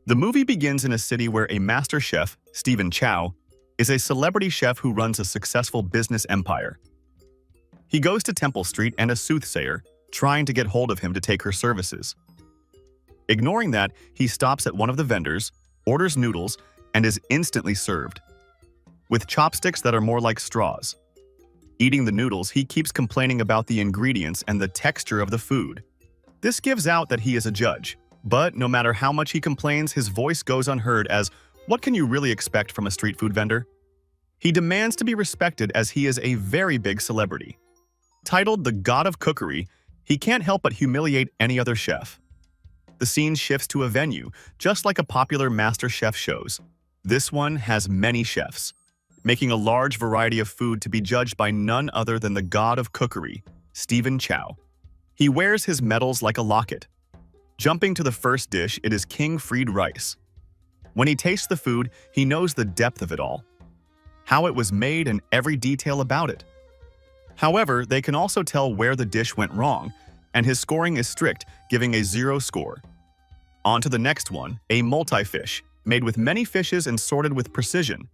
The movie begins in a city where a master chef, Stephen Chow, is a celebrity chef who runs a successful business empire. He goes to Temple Street and a soothsayer, trying to get hold of him to take her services. Ignoring that, he stops at one of the vendors, orders noodles, and is instantly served, with chopsticks that are more like straws. Eating the noodles, he keeps complaining about the ingredients and the texture of the food. This gives out that he is a judge, but no matter how much he complains, his voice goes unheard as, what can you really expect from a street food vendor? He demands to be respected as he is a very big celebrity. Titled the God of Cookery, he can't help but humiliate any other chef. The scene shifts to a venue, just like a popular master chef shows. This one has many chefs, making a large variety of food to be judged by none other than the God of Cookery, Stephen Chow. He wears his medals like a locket. Jumping to the first dish, it is king-fried rice. When he tastes the food, he knows the depth of it all, how it was made and every detail about it. However, they can also tell where the dish went wrong, and his scoring is strict, giving a 0 score. On to the next one, a multi-fish, made with many fishes and sorted with precision.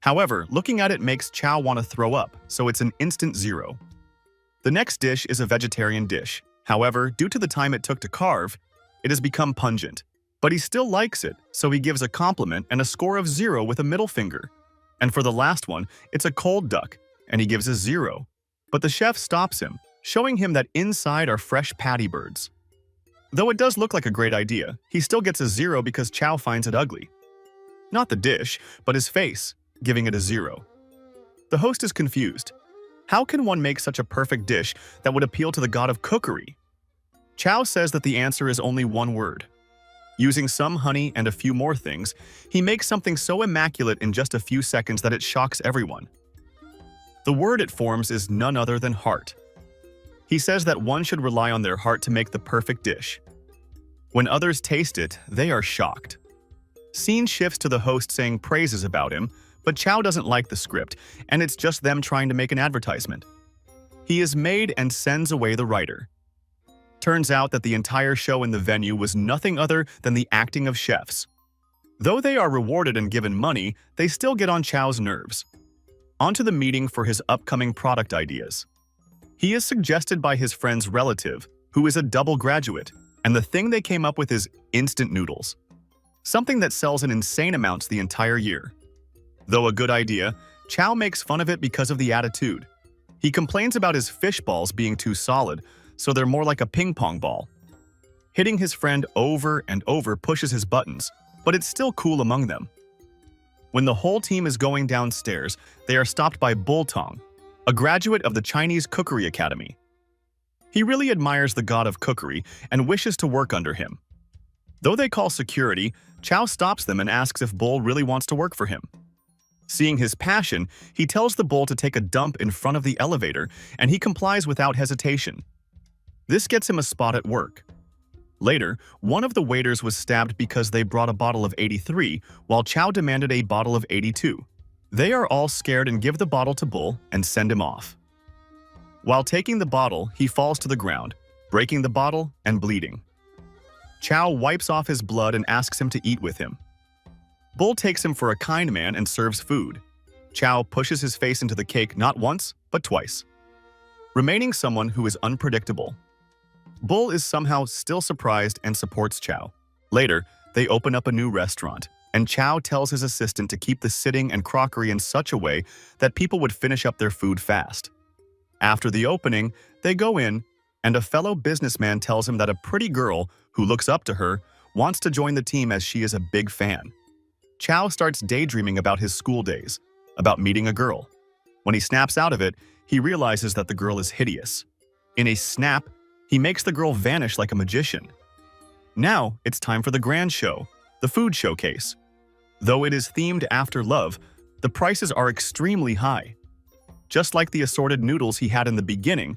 However, looking at it makes Chow want to throw up, so it's an instant 0. The next dish is a vegetarian dish. However, due to the time it took to carve, it has become pungent. But he still likes it, so he gives a compliment and a score of 0 with a middle finger. And for the last one, it's a cold duck, and he gives a 0. But the chef stops him, showing him that inside are fresh patty birds. Though it does look like a great idea, he still gets a 0 because Chow finds it ugly. Not the dish, but his face, giving it a 0. The host is confused. How can one make such a perfect dish that would appeal to the God of Cookery? Chow says that the answer is only one word. Using some honey and a few more things, he makes something so immaculate in just a few seconds that it shocks everyone. The word it forms is none other than heart. He says that one should rely on their heart to make the perfect dish. When others taste it, they are shocked. Scene shifts to the host saying praises about him, but Chow doesn't like the script, and it's just them trying to make an advertisement. He is made and sends away the writer. Turns out that the entire show in the venue was nothing other than the acting of chefs. Though they are rewarded and given money, they still get on Chow's nerves. On to the meeting for his upcoming product ideas. He is suggested by his friend's relative, who is a double graduate, and the thing they came up with is instant noodles. Something that sells in insane amounts the entire year. Though a good idea, Chow makes fun of it because of the attitude. He complains about his fish balls being too solid, so they're more like a ping pong ball. Hitting his friend over and over pushes his buttons, but it's still cool among them. When the whole team is going downstairs, they are stopped by Bultong, a graduate of the Chinese Cookery Academy. He really admires the God of Cookery and wishes to work under him. Though they call security, Chow stops them and asks if Bull really wants to work for him. Seeing his passion, he tells the bull to take a dump in front of the elevator, and he complies without hesitation. This gets him a spot at work. Later, one of the waiters was stabbed because they brought a bottle of 83, while Chow demanded a bottle of 82. They are all scared and give the bottle to Bull and send him off. While taking the bottle, he falls to the ground, breaking the bottle and bleeding. Chow wipes off his blood and asks him to eat with him. Bull takes him for a kind man and serves food. Chow pushes his face into the cake not once, but twice, remaining someone who is unpredictable. Bull is somehow still surprised and supports Chow. Later, they open up a new restaurant, and Chow tells his assistant to keep the sitting and crockery in such a way that people would finish up their food fast. After the opening, they go in, and a fellow businessman tells him that a pretty girl, who looks up to her, wants to join the team as she is a big fan. Chow starts daydreaming about his school days, about meeting a girl. When he snaps out of it, he realizes that the girl is hideous. In a snap, he makes the girl vanish like a magician. Now, it's time for the grand show, the food showcase. Though it is themed after love, the prices are extremely high. Just like the assorted noodles he had in the beginning,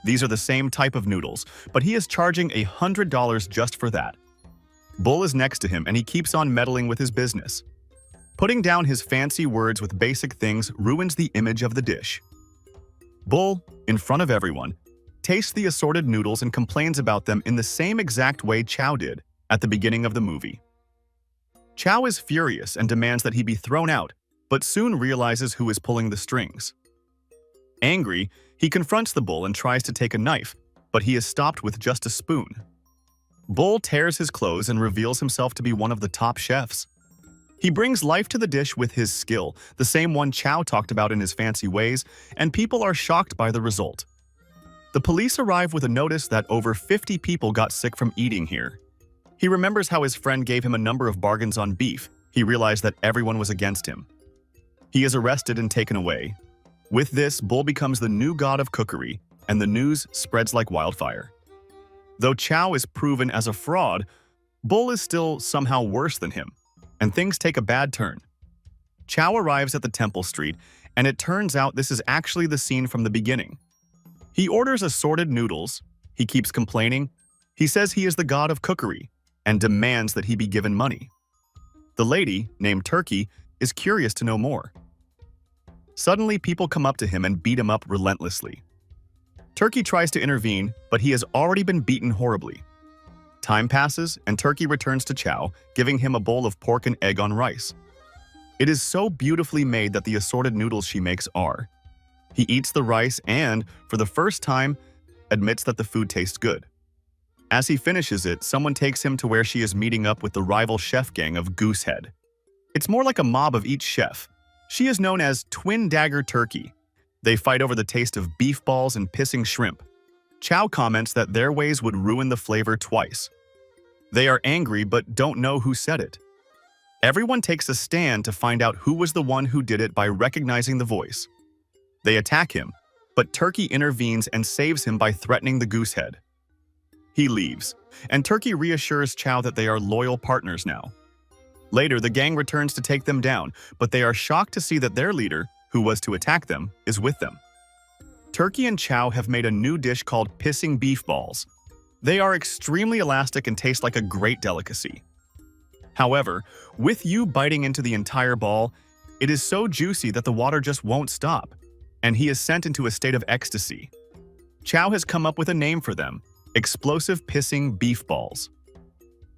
these are the same type of noodles, but he is charging $100 just for that. Bull is next to him and he keeps on meddling with his business. Putting down his fancy words with basic things ruins the image of the dish. Bull, in front of everyone, tastes the assorted noodles and complains about them in the same exact way Chow did at the beginning of the movie. Chow is furious and demands that he be thrown out, but soon realizes who is pulling the strings. Angry, he confronts the bull and tries to take a knife, but he is stopped with just a spoon. Bull tears his clothes and reveals himself to be one of the top chefs. He brings life to the dish with his skill, the same one Chow talked about in his fancy ways, and people are shocked by the result. The police arrive with a notice that over 50 people got sick from eating here. He remembers how his friend gave him a number of bargains on beef. He realized that everyone was against him. He is arrested and taken away. With this, Bull becomes the new god of cookery, and the news spreads like wildfire. Though Chow is proven as a fraud, Bull is still somehow worse than him, and things take a bad turn. Chow arrives at the Temple Street, and it turns out this is actually the scene from the beginning. He orders assorted noodles, he keeps complaining, he says he is the god of cookery, and demands that he be given money. The lady, named Turkey, is curious to know more. Suddenly, people come up to him and beat him up relentlessly. Turkey tries to intervene, but he has already been beaten horribly. Time passes, and Turkey returns to Chow, giving him a bowl of pork and egg on rice. It is so beautifully made that the assorted noodles she makes are. He eats the rice and, for the first time, admits that the food tastes good. As he finishes it, someone takes him to where she is meeting up with the rival chef gang of Goosehead. It's more like a mob of each chef. She is known as Twin Dagger Turkey. They fight over the taste of beef balls and pissing shrimp. Chow comments that their ways would ruin the flavor twice. They are angry but don't know who said it. Everyone takes a stand to find out who was the one who did it by recognizing the voice. They attack him, but Turkey intervenes and saves him by threatening the Goosehead. He leaves, and Turkey reassures Chow that they are loyal partners now. Later, the gang returns to take them down, but they are shocked to see that their leader, who was to attack them, is with them. Turkey and Chow have made a new dish called pissing beef balls. They are extremely elastic and taste like a great delicacy. However, with you biting into the entire ball, it is so juicy that the water just won't stop, and he is sent into a state of ecstasy. Chow has come up with a name for them: explosive pissing beef balls.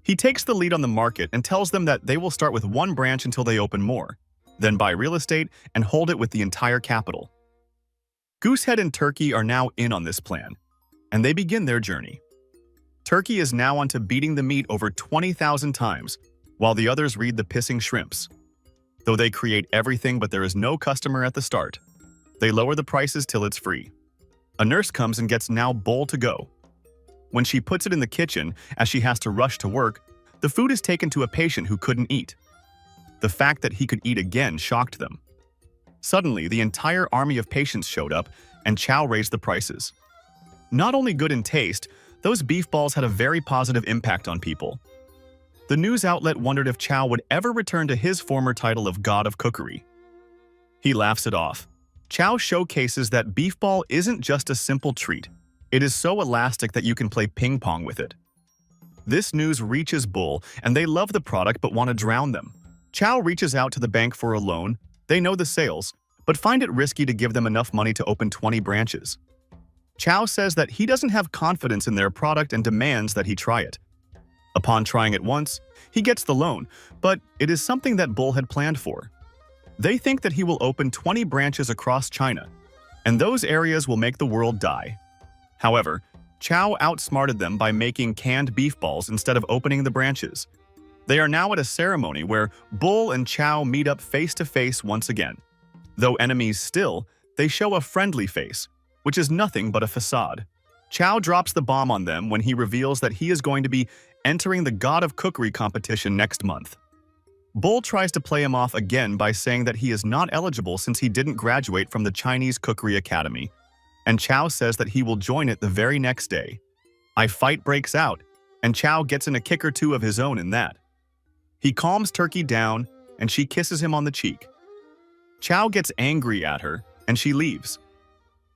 He takes the lead on the market and tells them that they will start with one branch until they open more, then buy real estate and hold it with the entire capital. Goosehead and Turkey are now in on this plan, and they begin their journey. Turkey is now onto beating the meat over 20,000 times, while the others read the pissing shrimps. Though they create everything but there is no customer at the start, they lower the prices till it's free. A nurse comes and gets now Bull to go. When she puts it in the kitchen, as she has to rush to work, the food is taken to a patient who couldn't eat. The fact that he could eat again shocked them. Suddenly, the entire army of patients showed up, and Chow raised the prices. Not only good in taste, those beef balls had a very positive impact on people. The news outlet wondered if Chow would ever return to his former title of God of Cookery. He laughs it off. Chow showcases that beef ball isn't just a simple treat. It is so elastic that you can play ping pong with it. This news reaches Bull, and they love the product but want to drown them. Chow reaches out to the bank for a loan. They know the sales, but find it risky to give them enough money to open 20 branches. Chow says that he doesn't have confidence in their product and demands that he try it. Upon trying it once, he gets the loan, but it is something that Bull had planned for. They think that he will open 20 branches across China, and those areas will make the world die. However, Chow outsmarted them by making canned beef balls instead of opening the branches. They are now at a ceremony where Bull and Chow meet up face to face once again. Though enemies still, they show a friendly face, which is nothing but a facade. Chow drops the bomb on them when he reveals that he is going to be entering the God of Cookery competition next month. Bull tries to play him off again by saying that he is not eligible since he didn't graduate from the Chinese Cookery Academy, and Chow says that he will join it the very next day. A fight breaks out, and Chow gets in a kick or two of his own in that. He calms Turkey down, and she kisses him on the cheek. Chow gets angry at her, and she leaves.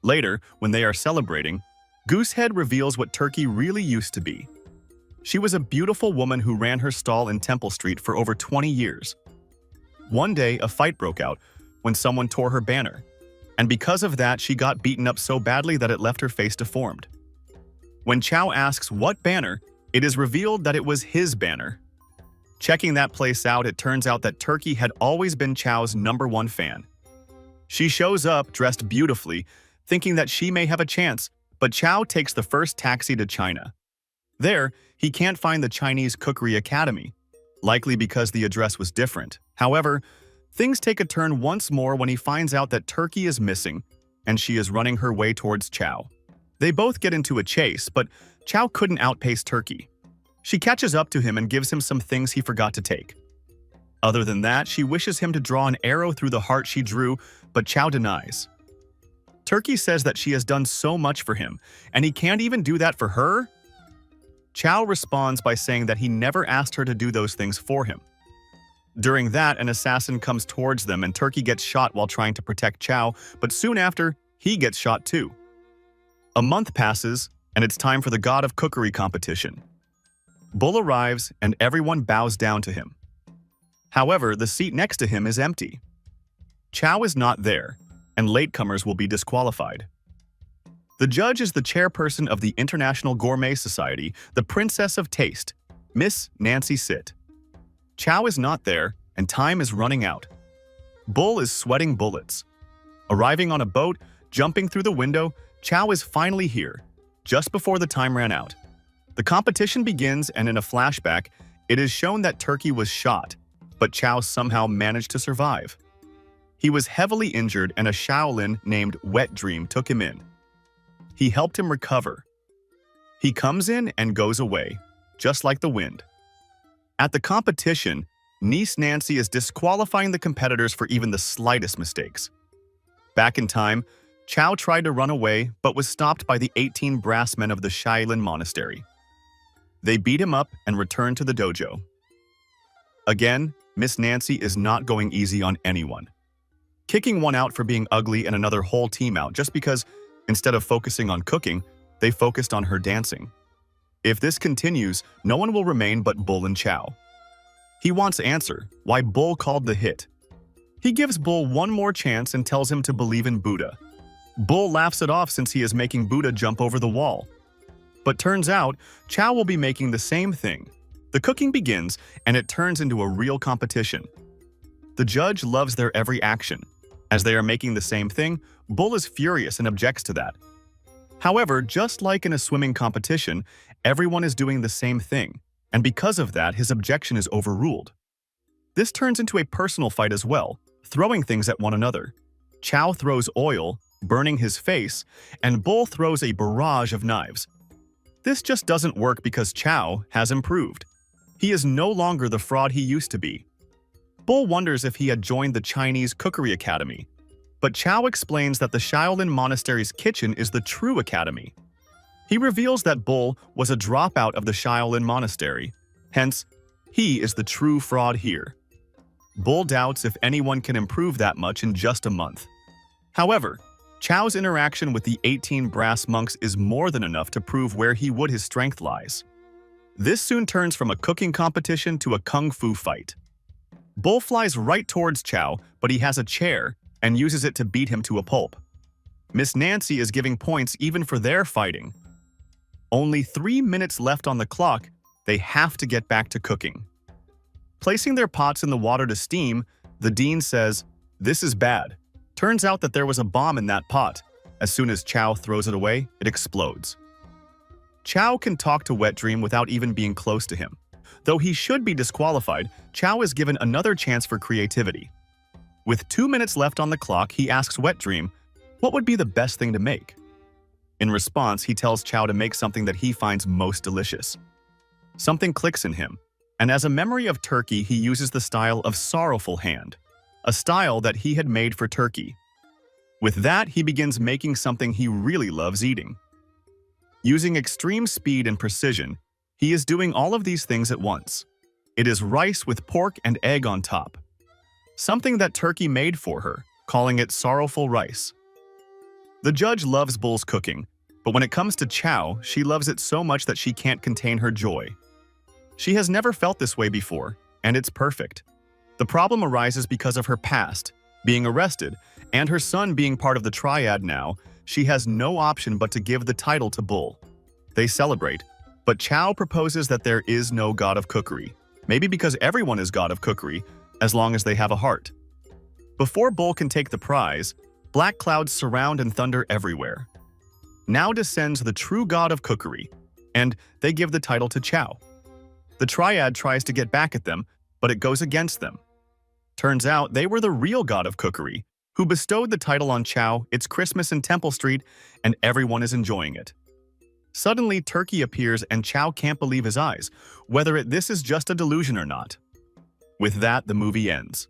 Later, when they are celebrating, Goosehead reveals what Turkey really used to be. She was a beautiful woman who ran her stall in Temple Street for over 20 years. One day, a fight broke out when someone tore her banner, and because of that, she got beaten up so badly that it left her face deformed. When Chow asks what banner, it is revealed that it was his banner. Checking that place out, it turns out that Turkey had always been Chow's #1 fan. She shows up dressed beautifully, thinking that she may have a chance, but Chow takes the first taxi to China. There, he can't find the Chinese Cookery Academy, likely because the address was different. However, things take a turn once more when he finds out that Turkey is missing and she is running her way towards Chow. They both get into a chase, but Chow couldn't outpace Turkey. She catches up to him and gives him some things he forgot to take. Other than that, she wishes him to draw an arrow through the heart she drew, but Chow denies. Turkey says that she has done so much for him, and he can't even do that for her? Chow responds by saying that he never asked her to do those things for him. During that, an assassin comes towards them and Turkey gets shot while trying to protect Chow, but soon after, he gets shot too. A month passes, and it's time for the God of Cookery competition. Bull arrives, and everyone bows down to him. However, the seat next to him is empty. Chow is not there, and latecomers will be disqualified. The judge is the chairperson of the International Gourmet Society, the Princess of Taste, Miss Nancy Sit. Chow is not there, and time is running out. Bull is sweating bullets. Arriving on a boat, jumping through the window, Chow is finally here, just before the time ran out. The competition begins, and in a flashback, it is shown that Turkey was shot, but Chow somehow managed to survive. He was heavily injured, and a Shaolin named Wet Dream took him in. He helped him recover. He comes in and goes away, just like the wind. At the competition, Niece Nancy is disqualifying the competitors for even the slightest mistakes. Back in time, Chow tried to run away but was stopped by the 18 brass men of the Shaolin monastery. They beat him up and returned to the dojo. Again, Miss Nancy is not going easy on anyone. Kicking one out for being ugly and another whole team out just because, instead of focusing on cooking, they focused on her dancing. If this continues, no one will remain but Bull and Chow. He wants answer, why Bull called the hit. He gives Bull one more chance and tells him to believe in Buddha. Bull laughs it off since he is making Buddha jump over the wall. But turns out, Chow will be making the same thing. The cooking begins, and it turns into a real competition. The judge loves their every action. As they are making the same thing, Bull is furious and objects to that. However, just like in a swimming competition, everyone is doing the same thing, and because of that, his objection is overruled. This turns into a personal fight as well, throwing things at one another. Chow throws oil, burning his face, and Bull throws a barrage of knives. This just doesn't work because Chow has improved. He is no longer the fraud he used to be. Bull wonders if he had joined the Chinese Cookery Academy, but Chow explains that the Shaolin Monastery's kitchen is the true academy. He reveals that Bull was a dropout of the Shaolin Monastery, hence, he is the true fraud here. Bull doubts if anyone can improve that much in just a month. However, Chow's interaction with the 18 brass monks is more than enough to prove where his strength lies. This soon turns from a cooking competition to a kung fu fight. Bull flies right towards Chow, but he has a chair and uses it to beat him to a pulp. Miss Nancy is giving points even for their fighting. Only 3 minutes left on the clock, they have to get back to cooking. Placing their pots in the water to steam, the dean says, "This is bad." Turns out that there was a bomb in that pot. As soon as Chow throws it away, it explodes. Chow can talk to Wet Dream without even being close to him. Though he should be disqualified, Chow is given another chance for creativity. With 2 minutes left on the clock, he asks Wet Dream, what would be the best thing to make? In response, he tells Chow to make something that he finds most delicious. Something clicks in him, and as a memory of Turkey, he uses the style of Sorrowful Hand, a style that he had made for Turkey. With that, he begins making something he really loves eating. Using extreme speed and precision, he is doing all of these things at once. It is rice with pork and egg on top. Something that Turkey made for her, calling it sorrowful rice. The judge loves Bull's cooking, but when it comes to Chow, she loves it so much that she can't contain her joy. She has never felt this way before, and it's perfect. The problem arises because of her past, being arrested, and her son being part of the triad now. She has no option but to give the title to Bull. They celebrate, but Chow proposes that there is no God of Cookery. Maybe because everyone is God of Cookery, as long as they have a heart. Before Bull can take the prize, black clouds surround and thunder everywhere. Now descends the true God of Cookery, and they give the title to Chow. The triad tries to get back at them, but it goes against them. Turns out they were the real God of Cookery, who bestowed the title on Chow. It's Christmas in Temple Street, and everyone is enjoying it. Suddenly, Turkey appears and Chow can't believe his eyes, whether this is just a delusion or not. With that, the movie ends.